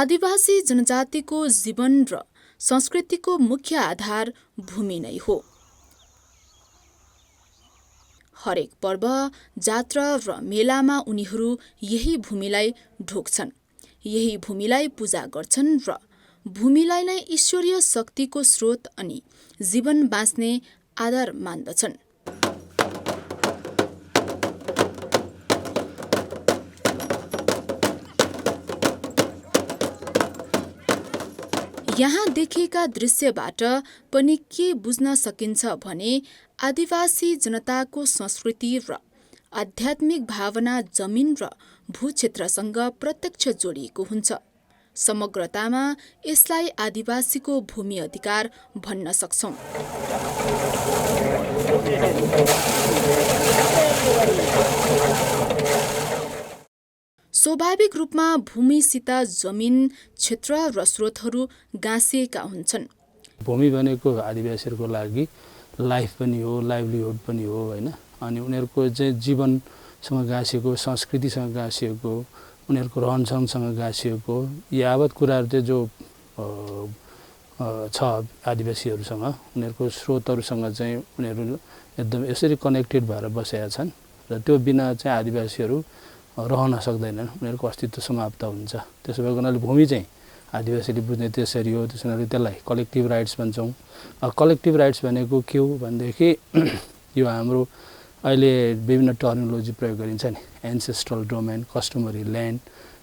आदिवासी जनजातिको जीवन र संस्कृतिको मुख्य आधार भूमि नै हो। हरेक पर्व, जात्रा र मेलामा उनीहरू यही भूमिलाई ढोग्छन्, यही भूमिलाई पूजा गर्छन् र भूमिलाई नै ईश्वरीय शक्तिको स्रोत अनि जीवन बाँच्ने आधार मान्दछन्। यहाँ देखिएका दृश्यबाट पनि के बुझ्न सकिन्छ भने आदिवासी जनताको संस्कृति र आध्यात्मिक भावना जमिन र भूक्षेत्रसँग प्रत्यक्ष जोडिएको हुन्छ। समग्रतामा यसलाई आदिवासीको भूमि अधिकार भन्न सक्छौं। स्वाभाविक रूपमा भूमिसित जमिन, क्षेत्र र स्रोतहरू गाँसिएका हुन्छन्। भूमि भनेको आदिवासीहरूको लागि लाइफ पनि हो, लाइभलीहुड पनि हो हैन। अनि उनीहरूको चाहिँ जीवनसँग गाँसिएको, संस्कृतिसँग गाँसिएको, उनीहरूको रहनसहनसँग गाँसिएको यावत कुराहरू चाहिँ जो छ आदिवासीहरूसँग, उनीहरूको स्रोतहरूसँग चाहिँ उनीहरू एकदम यसरी कनेक्टेड भएर बसेका छन् र त्यो बिना चाहिँ आदिवासीहरू रहन सक्दैनन्, उनीहरूको अस्तित्व समाप्त हुन्छ। त्यसो भएको हुनाले भूमि चाहिँ आदिवासीले बुझ्ने त्यसरी हो। त्यस हुनाले त्यसलाई कलेक्टिभ राइट्स भन्छौँ। कलेक्टिभ राइट्स भनेको के हो भनेदेखि यो हाम्रो अहिले विभिन्न टर्मिनोलोजी प्रयोग गरिन्छ नि, एन्सेस्ट्रल डोमेन, कस्टमरी ल्यान्ड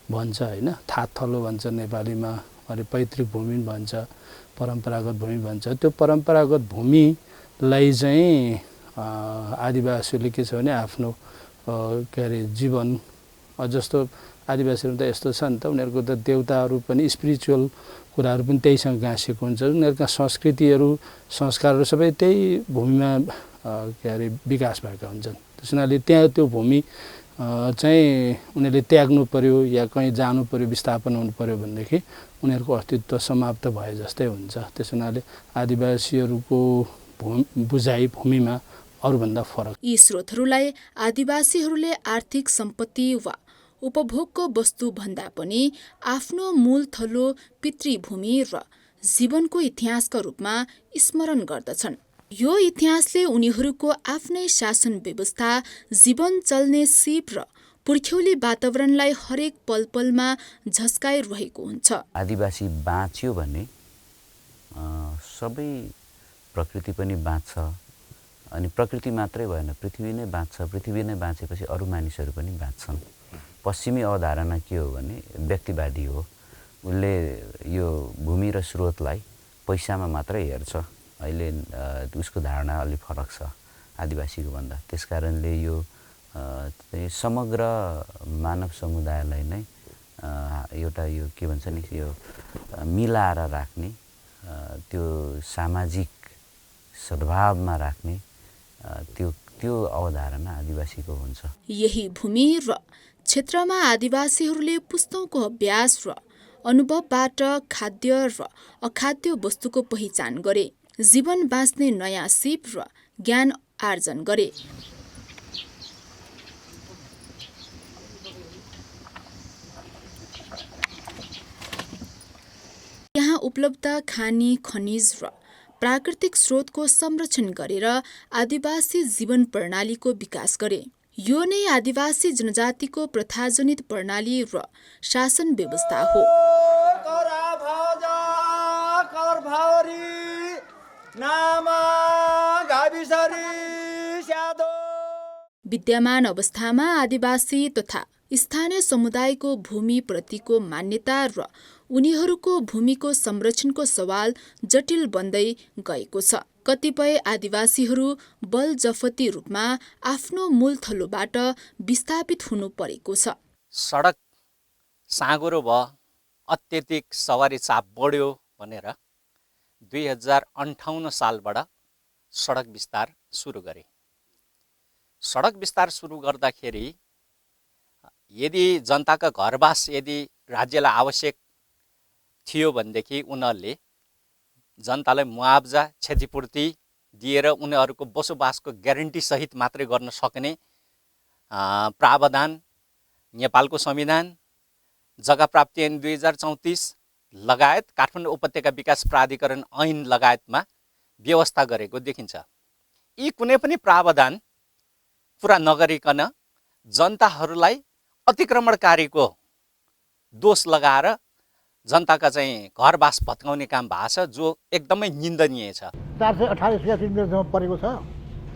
भन्छ हैन, थाथलो भन्छ नेपालीमा, अनि पैतृक भूमि भन्छ, परम्परागत भूमि भन्छ। त्यो परम्परागत भूमिलाई चाहिँ आदिवासीले के छ भने आफ्नो के अरे जीवन जस्तो आदिवासीहरू त यस्तो छ नि त, उनीहरूको त देवताहरू पनि स्पिरिचुअल कुराहरू पनि त्यहीसँग गाँसिएको हुन्छ। उनीहरूका संस्कृतिहरू, संस्कारहरू सबै त्यही भूमिमा के अरे विकास भएका हुन्छन्। त्यस हुनाले त्यहाँ त्यो भूमि चाहिँ उनीहरूले त्याग्नु पर्यो या कहीँ जानु पर्यो, विस्थापन हुनु पर्यो भनेदेखि उनीहरूको अस्तित्व समाप्त भए जस्तै हुन्छ। त्यस हुनाले आदिवासीहरूको बुझाइ भूमिमा अरूभन्दा फरक। यी स्रोतहरूलाई आदिवासीहरूले आर्थिक सम्पत्ति वा उपभोगको वस्तु भन्दा पनि आफ्नो मूल थलो, पितृभूमि र जीवनको इतिहासका रूपमा स्मरण गर्दछन्। यो इतिहासले उनीहरूको आफ्नै शासन व्यवस्था, जीवन चल्ने सिप र पुर्ख्यौली वातावरणलाई हरेक पलपलमा झस्काइरहेको हुन्छ। आदिवासी बाँच्यो भने सबै प्रकृति पनि बाँच्छ। अनि प्रकृति मात्रै भएन, पृथ्वी नै बाँच्छ। पृथ्वी नै बाँचेपछि अरू मानिसहरू पनि बाँच्छन्। पश्चिमी अवधारणा के हो भने व्यक्तिवादी हो। उसले यो भूमि र स्रोतलाई पैसामा मात्रै हेर्छ। अहिले उसको धारणा अलिक फरक छ आदिवासीको भन्दा। त्यसकारणले यो समग्र मानव समुदायलाई नै एउटा यो के भन्छ नि, यो मिलाएर राख्ने, त्यो सामाजिक सद्भावमा राख्ने त्यो अवधारणा आदिवासीको हुन्छ। यही भूमि र क्षेत्रमा आदिवासीहरूले पुस्तौंको अभ्यास र अनुभवबाट खाद्य र अखाद्य वस्तुको पहिचान गरे, जीवन बाँच्ने नयाँ सिप र ज्ञान आर्जन गरे। यहाँ उपलब्ध खानी, खनिज र प्राकृतिक स्रोतको संरक्षण गरेर आदिवासी जीवन प्रणालीको विकास गरे। यो नै आदिवासी जनजातिको प्रथाजनित प्रणाली र शासन व्यवस्था हो। विद्यमान अवस्थामा आदिवासी तथा स्थानीय समुदायको भूमि प्रतिको मान्यता र उनीहरूको भूमिको संरक्षणको सवाल जटिल बन्दै गएको छ। कतिपय आदिवासीहरू बलजफती रूपमा आफ्नो मूल थलोबाट विस्थापित हुनु परेको छ। सडक साँगुरो भयो, अत्यधिक सवारी चाप बढ्यो भनेर 2058 सालबाट सडक विस्तार सुरु गरे। सडक विस्तार सुरु गर्दाखेरि यदि जनताका घरवास यदि राज्यलाई आवश्यक थियो भनेदेखि उनीहरूले जनतालाई मुआवजा, क्षतिपूर्ति दिएर उनीहरूको बसोबासको ग्यारेन्टी सहित मात्रै गर्न सक्ने प्रावधान नेपालको संविधान जग्गा प्राप्ति ऐन 2034 लगायत काठमाडौँ उपत्यका विकास प्राधिकरण ऐन लगायतमा व्यवस्था गरेको देखिन्छ। यी कुनै पनि प्रावधान पुरा नगरिकन जनताहरूलाई अतिक्रमणकारीको दोष लगाएर जनताका चाहिँ घरबास भत्काउने काम भएको छ, जो एकदमै निन्दनीय छ। 418 स्क्वायर फिट मेरो जम्मा परेको छ।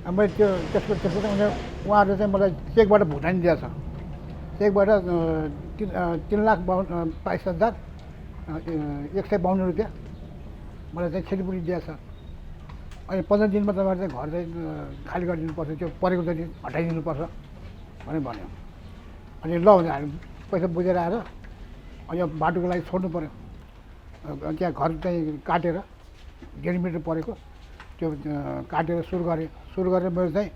मैले त्यसको चाहिँ उहाँहरूले चाहिँ मलाई चेकबाट भुक्तानी दिएको छ। चेकबाट 3,22,152 रुपियाँ मलाई चाहिँ क्षतिपूर्ति दिएको छ। अनि 15 दिनमा तपाईँहरू चाहिँ घर चाहिँ खाली गरिदिनुपर्छ, त्यो परेको चाहिँ हटाइदिनुपर्छ भनेर भन्यो। अनि ल भने हामी पैसा बुझेर आएर अनि बाटोको लागि छोड्नु पऱ्यो। त्यहाँ घर चाहिँ काटेर 1.5 मिटर परेको त्यो काटेर सुरु गरेर मेरो चाहिँ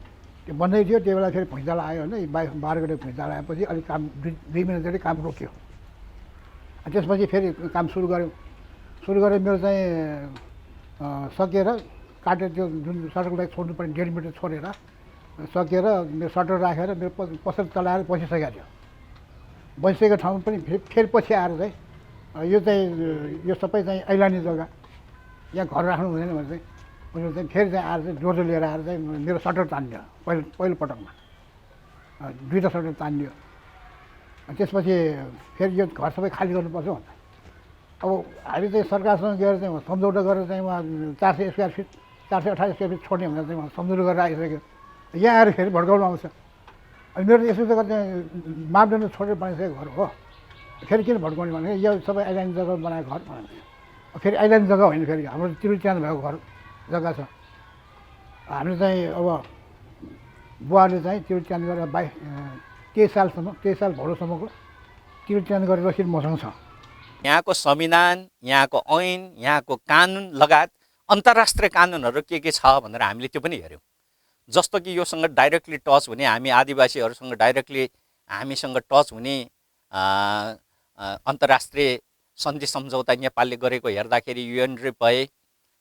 त्यो बन्दै थियो। त्यो बेला फेरि भुइँचालो आयो होइन, 12 गते भुइँचालो आएपछि अलिक काम 2 महिना जति काम रोक्यो। त्यसपछि फेरि काम सुरु गरेर मेरो चाहिँ सकिएर काटेर त्यो जुन सडकको लागि छोड्नु पर्ने 1.5 मिटर छोडेर सकिएर मेरो सटर राखेर मेरो पसल चलाएर बसिसकेको थियो। बसिसकेको ठाउँमा पनि फेरि पछि आएर चाहिँ यो सबै चाहिँ ऐलानी जग्गा, यहाँ घर राख्नु हुँदैन भने चाहिँ उनीहरू चाहिँ फेरि चाहिँ आएर चाहिँ जोडो लिएर आएर चाहिँ मेरो सटर तानिदियो। पहिलो पटकमा 2टा सटर तानिदियो। त्यसपछि फेरि यो घर सबै खाली गर्नुपर्छ भन्दा अब हामी चाहिँ सरकारसँग गएर चाहिँ सम्झौता गरेर चाहिँ उहाँ 400 स्क्वायर फिट 428 स्क्वायर फिट छोड्ने भनेर चाहिँ उहाँ सम्झौता गरेर आइसक्यो। यहाँ आएर फेरि भड्काउनु आउँछ। अनि मेरो यसो चाहिँ मापदण्ड छोडेर बनाइसकेको घर हो, फेरि किन भड्काउने भने यो सबै आइल्यान्ड जग्गा बनाएको घर भनेर। फेरि आइल्यान्ड जग्गा होइन, फेरि हाम्रो तिरुचान भएको घर जग्गा छ। हामीले चाहिँ अब बुवाले चाहिँ तिरुचान गरेर 23 साल भरोसम्मको तिरुचान गरेर रसिद मसँग छ। यहाँको संविधान, यहाँको ऐन, यहाँको कानुन लगायत अन्तर्राष्ट्रिय कानुनहरू के छ भनेर हामीले त्यो पनि हेऱ्यौँ। जस्तो कि योसँग डाइरेक्टली टच हुने, हामी आदिवासीहरूसँग डाइरेक्टली हामीसँग टच हुने अन्तर्राष्ट्रिय सन्धि सम्झौता नेपालले गरेको हेर्दाखेरि UNDRIP भए,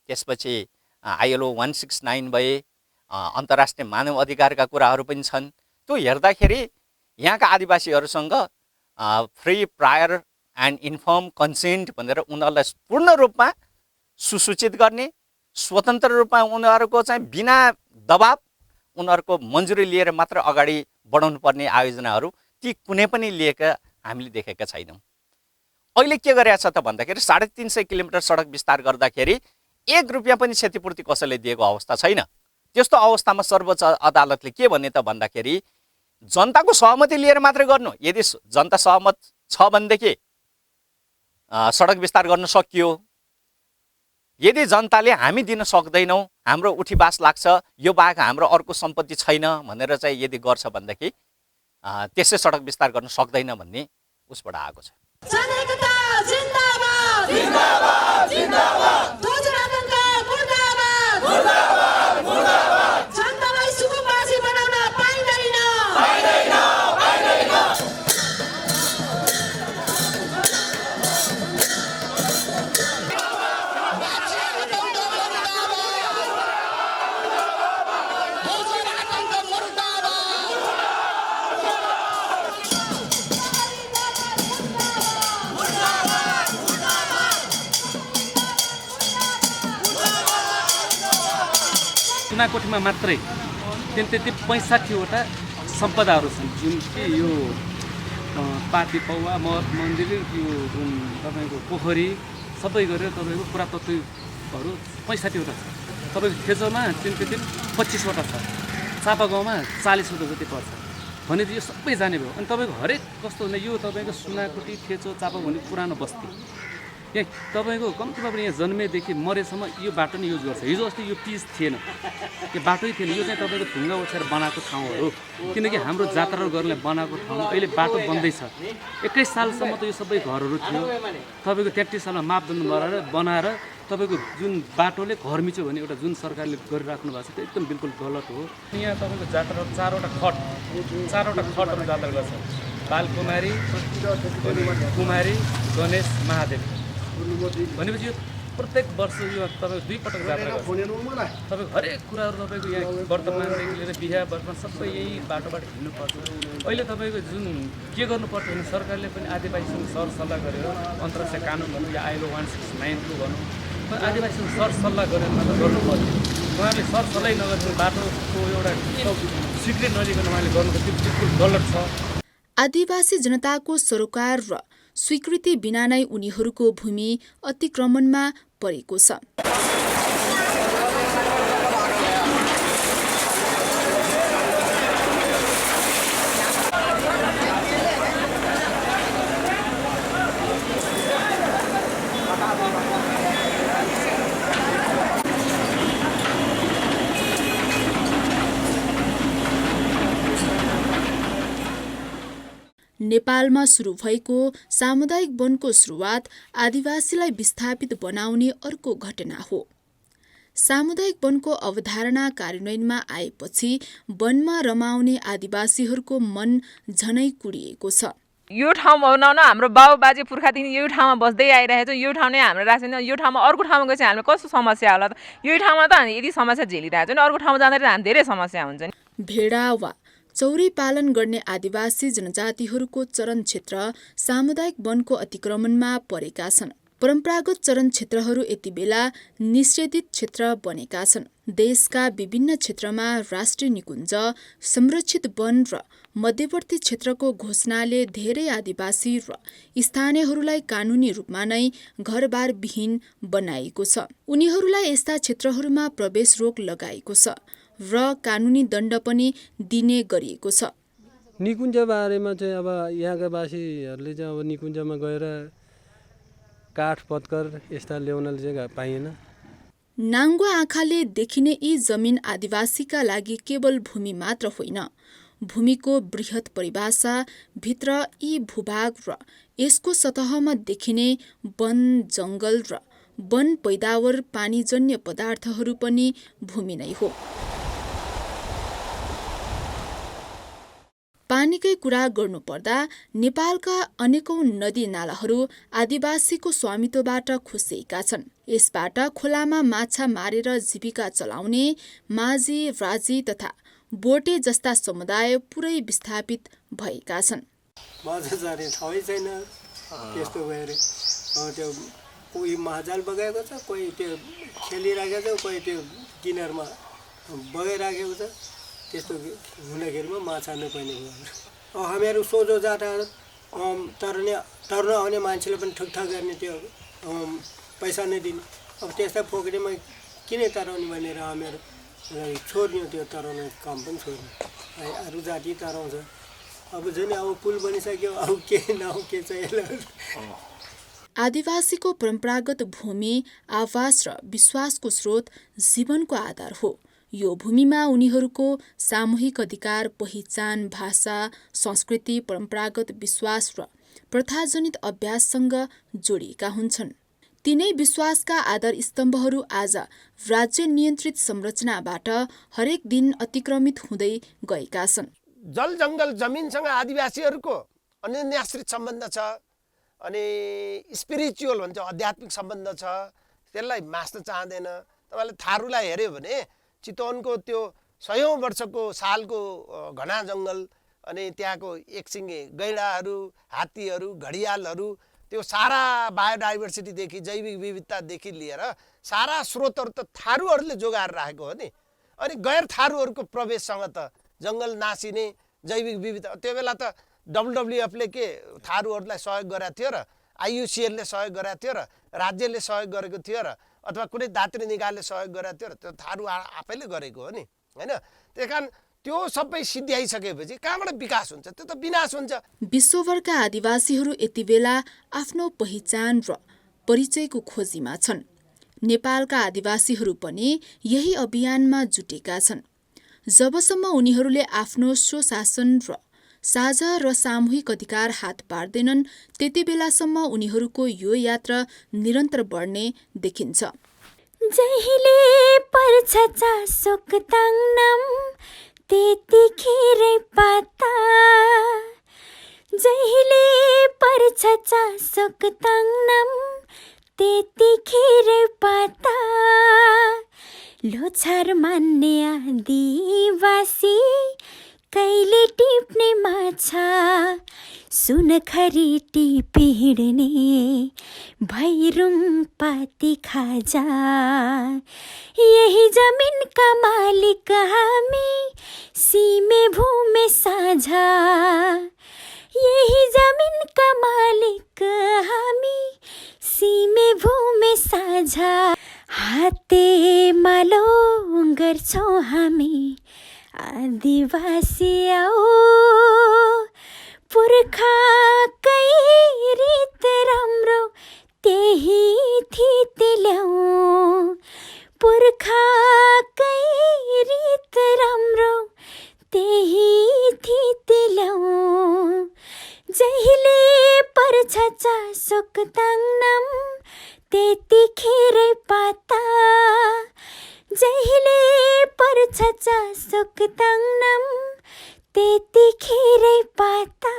त्यसपछि ILO 169 भए, अन्तर्राष्ट्रिय मानव अधिकारका कुराहरू पनि छन्। त्यो हेर्दाखेरि यहाँका आदिवासीहरूसँग free prior and informed consent भनेर उनीहरूलाई पूर्ण रूपमा सुसूचित गर्ने, स्वतन्त्र रूपमा उनीहरूको चाहिँ बिना दबाब उनीहरूको मन्जुरी लिएर मात्र अगाडि बढाउनु पर्ने आयोजनाहरू ती कुनै पनि लिएका हामीले देखेका छैनौँ। अहिले के गरेको छ त भन्दाखेरि 350 किलोमिटर सडक विस्तार गर्दाखेरि 1 रुपियाँ पनि क्षतिपूर्ति कसैले दिएको अवस्था छैन। त्यस्तो अवस्थामा सर्वोच्च अदालतले के भन्ने त भन्दाखेरि जनताको सहमति लिएर मात्रै गर्नु। यदि जनता सहमत छ भनेदेखि सडक विस्तार गर्न सकियो। यदि जनताले हामी दिन सक्दैनौँ, हाम्रो उठीबास लाग्छ, यो बाहेक हाम्रो अर्को सम्पत्ति छैन भनेर चाहिँ यदि गर्छ भनेदेखि त्यसै सडक विस्तार गर्न सक्दैन भन्ने उसबाट आएको छ। सुनाकोटीमा मात्रै त्यति 65वटा सम्पदाहरू छन्, जुन कि यो पार्टी पौवा मठ मन्दिर, यो जुन तपाईँको पोखरी सबै गरेर तपाईँको पुरातत्त्वहरू 65वटा छ। तपाईँको खेचोमा त्यति 25वटा छ, चापागाउँमा 40वटा जति पर्छ भने यो सबै जाने भयो। अनि तपाईँको हरेक कस्तो हुँदा यो तपाईँको सुनाकोटी खेचो चापा भन्ने पुरानो बस्ती, यहाँ तपाईँको कम्तीमा पनि यहाँ जन्मेदेखि मरेसम्म यो बाटो नै युज गर्छ। हिजो अस्ति यो पिच थिएन, यो बाटै थिएन। यो चाहिँ तपाईँको ढुङ्गा ओछ्याएर बनाएको ठाउँहरू, किनकि हाम्रो जात्राहरू गर्नेले बनाएको ठाउँमा अहिले बाटो बन्दैछ। 21 सालसम्म त यो सबै घरहरू थियो। तपाईँको 33 सालमा मापदण्ड बनाएर तपाईँको जुन बाटोले घर मिच्यो भने एउटा जुन सरकारले गरिराख्नु भएको छ त्यो एकदम बिल्कुल गलत हो। यहाँ तपाईँको जात्राहरू 4वटा खटहरू जात्रा गर्छ, बालकुमारी, कुमारी, गणेश, महादेव भनेपछि यो प्रत्येक वर्ष यो तपाईँको 2 पटक जात्रा गर्छ। तपाईँको हरेक कुराहरू तपाईँको यहाँ वर्तमानदेखि लिएर बिहा वर्तमान सबै यही बाटोबाट हिँड्नुपर्छ। अहिले तपाईँको जुन के गर्नुपर्छ भने सरकारले पनि आदिवासीसँग सरसल्लाह गरेर अन्तर्राष्ट्रिय कानुन भनौँ या आइलो 169 भनौँ, आदिवासीसँग सरसल्लाह गरेर मात्र गर्नुपर्छ। उहाँहरूले सरसल्लाह नगरेर बाटोको एउटा स्वीकृति नलिकन उहाँले गर्नुपर्छ, त्यो बिल्कुल गलत छ। आदिवासी जनताको सरोकार र स्वीकृति बिना नै उनीहरूको भूमि अतिक्रमणमा परेको छ। नेपालमा सुरु भएको सामुदायिक वनको सुरुवात आदिवासीलाई विस्थापित बनाउने अर्को घटना हो। सामुदायिक वनको अवधारणा कार्यान्वयनमा आएपछि वनमा रमाउने आदिवासीहरूको मन झनै कुडिएको छ। यो ठाउँमा बनाउन हाम्रो बाउ बाजे पुर्खादेखि यो ठाउँमा बस्दै आइरहेको छ, यो ठाउँ नै हाम्रो राख्दैन, यो ठाउँमा अर्को ठाउँमा गएपछि हामीलाई कस्तो समस्या होला त? यो ठाउँमा त हामी यदि समस्या झेलिरहेको छ नि, अर्को ठाउँमा जाँदाखेरि हामी धेरै समस्या हुन्छ नि। भेडा वा चौरी पालन गर्ने आदिवासी जनजातिहरूको चरण क्षेत्र सामुदायिक वनको अतिक्रमणमा परेका छन्। परम्परागत चरण क्षेत्रहरू यति बेला निषेधित क्षेत्र बनेका छन्। देशका विभिन्न क्षेत्रमा राष्ट्रिय निकुञ्ज, संरक्षित वन र मध्यवर्ती क्षेत्रको घोषणाले धेरै आदिवासी र स्थानीयहरूलाई कानुनी रूपमा नै घरबार विहीन बनाएको छ। उनीहरूलाई यस्ता क्षेत्रहरूमा प्रवेश रोक लगाएको छ र कानुनी दण्ड पनि दिने गरिएको छ। निकुञ्ज बारेमा चाहिँ अब यहाँका वासीहरूले चाहिँ अब निकुञ्जमा गएर काठ पत्कर यस्ता ल्याउनले चाहिँ पाइएन। नाङ्गो आँखाले देखिने यी जमिन आदिवासीका लागि केवल भूमि मात्र होइन, भूमिको बृहत परिभाषा भित्र यी भूभाग र यसको सतहमा देखिने वन, जङ्गल र वन पैदावार पानीजन्य पदार्थहरू पनि भूमि नै हो। पानीकै कुरा गर्नुपर्दा नेपालका अनेकौं नदी नालाहरू आदिवासीको स्वामित्वबाट खुसिएका छन्। यसबाट खोलामा माछा मारेर जीविका चलाउने माझी, राजी तथा बोटे जस्ता समुदाय पुरै विस्थापित भएका छन्। माछा जाने ठाउँै छैन, त्यस्तो भएर त्यो कोही महाजाल बगाएको छ, कोही त्यो खेलिराखेको छ, कोही त्यो किनारमा बगाइराखेको छ। त्यस्तो हुँदाखेरिमा माछा नपाइने भयो। हामीहरू सोझो जाँदा तर्न आउने मान्छेले पनि ठुकठाक गर्ने, त्यो पैसा नै दिने। अब त्यस्ता पोखरीमा किन तराउने भनेर हामीहरू छोड्ने, त्यो तराउने काम पनि छोड्ने। अरू जाति तराउँछ। अब झन् अब पुल बनिसक्यो, अब के नहो के चाहिँ। आदिवासीको परम्परागत भूमि आवास र विश्वासको स्रोत जीवनको आधार हो। यो भूमिमा उनीहरूको सामूहिक अधिकार, पहिचान, भाषा, संस्कृति, परम्परागत विश्वास र प्रथाजनित अभ्याससँग जोडिएका हुन्छन्। तिनै विश्वासका आधार स्तम्भहरू आज राज्य नियन्त्रित संरचनाबाट हरेक दिन अतिक्रमित हुँदै गएका छन्। जल जङ्गल जमिनसँग आदिवासीहरूको अन्योन्याश्रित सम्बन्ध छ, अनि स्पिरिचुअल भन्छ आध्यात्मिक सम्बन्ध छ। त्यसलाई मास्न चाहँदैन। तपाईँले थारूलाई हेऱ्यो भने चितवनको त्यो 100औं वर्षको सालको घना जङ्गल, अनि त्यहाँको एकसिङे गैँडाहरू, हात्तीहरू, घडियालहरू, त्यो सारा बायोडाइभर्सिटीदेखि जैविक विविधतादेखि लिएर सारा स्रोतहरू त थारूहरूले जोगाएर राखेको हो नि। अनि गैर थारूहरूको प्रवेशसँग त जङ्गल नासिने, जैविक विविधता। त्यो बेला त WWFले के थारूहरूलाई सहयोग गरेको थियो र IUCNले सहयोग गरेको थियो र राज्यले सहयोग गरेको थियो र अथवा कुनै दात्री निकायले सहयोग गरेको थियो र त्यो थारू आफैले गरेको हो नि, होइन? त्यही कारण त्यो सबै सिद्ध्याइसकेपछि कहाँबाट विकास हुन्छ? त्यो त विनाश हुन्छ। विश्वभरका आदिवासीहरू यति बेला आफ्नो पहिचान र परिचयको खोजीमा छन्। नेपालका आदिवासीहरू पनि यही अभियानमा जुटेका छन्। जबसम्म उनीहरूले आफ्नो स्वशासन र साझा र सामूहिक अधिकार हात पार्दैनन्, त्यति बेलासम्म उनीहरूको यो यात्रा निरन्तर बढ्ने देखिन्छ। जहिले पर्छ चासोक ताङ्नाम त्यतिखेरै पाता, जहिले पर्छ चासोक ताङ्नाम त्यतिखेर पाता लोछार मान्ने आदिवासी कहिले टिप्ने माछा सुनखरी टिपी हिँड्ने भैरुङ पाती खाजा यही जमिनका मालिक हामी सीमे भूमे साझा यही जमिनका मालिक हामी सीमे भूमे साझा हाते मालो गर्छौँ हामी आदिवासी आओ पुर्खाकै रीत राम्रो त्यही थित ल्याऊ पुर्खाकै रीत राम्रो त्यही थित ल्याऊ जहिले पर्छ चासोक ताङ्नाम त्यतिखेरै पाता जहिले पर्छ चासोक ताङ्नाम त्यतिखेरै पाता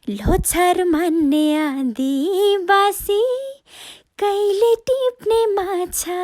लोछार मान्ने आदिवासी कहिले टिप्ने माछा